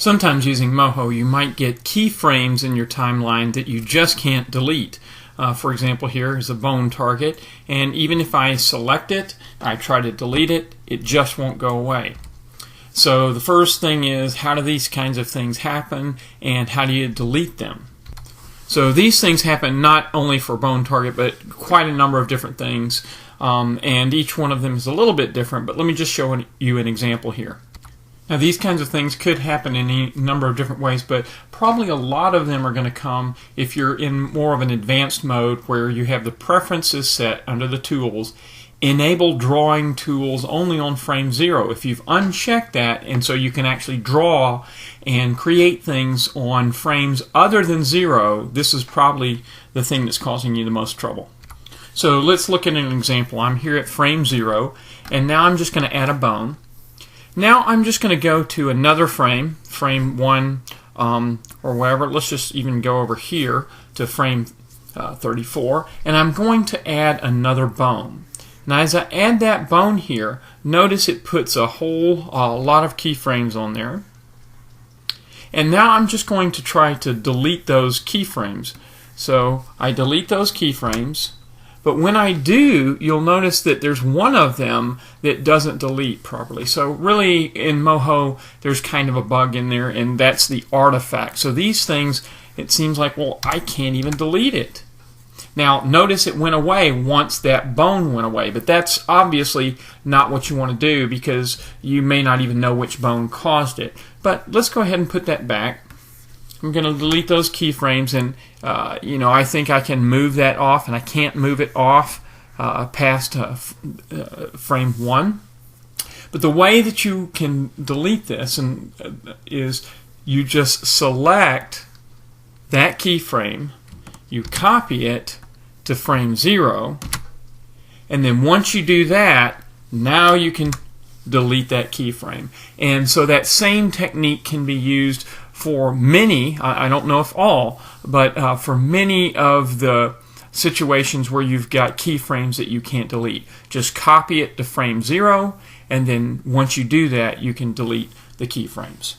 Sometimes using Moho you might get keyframes in your timeline that you just can't delete. For example, here is a bone target, and even if I select it, I try to delete it, it just won't go away. So the first thing is, how do these kinds of things happen, and how do you delete them? So these things happen not only for bone target, but quite a number of different things, and each one of them is a little bit different, but let me just show you an example here. Now these kinds of things could happen in a number of different ways, but probably a lot of them are going to come if you're in more of an advanced mode where you have the preferences set under the tools, enable drawing tools only on frame 0. If you've unchecked that, and so you can actually draw and create things on frames other than 0, this is probably the thing that's causing you the most trouble. So let's look at an example. I'm here at frame 0, and now I'm just going to add a bone. Now I'm just going to go to another frame, frame 1 or wherever. Let's just even go over here to frame 34, and I'm going to add another bone. Now as I add that bone here, notice it puts a lot of keyframes on there. And now I'm just going to try to delete those keyframes. So I delete those keyframes. But when I do, you'll notice that there's one of them that doesn't delete properly. So really, in Moho, there's kind of a bug in there, and that's the artifact. So these things, it seems like, well, I can't even delete it. Now, notice it went away once that bone went away, but that's obviously not what you want to do because you may not even know which bone caused it. But let's go ahead and put that back. I'm going to delete those keyframes, and I think I can move that off, and I can't move it off past frame 1. But the way that you can delete this is you just select that keyframe, you copy it to frame 0, and then once you do that, now you can delete that keyframe. And so that same technique can be used for many, I don't know if all, but for many of the situations where you've got keyframes that you can't delete. Just copy it to frame 0, and then once you do that, you can delete the keyframes.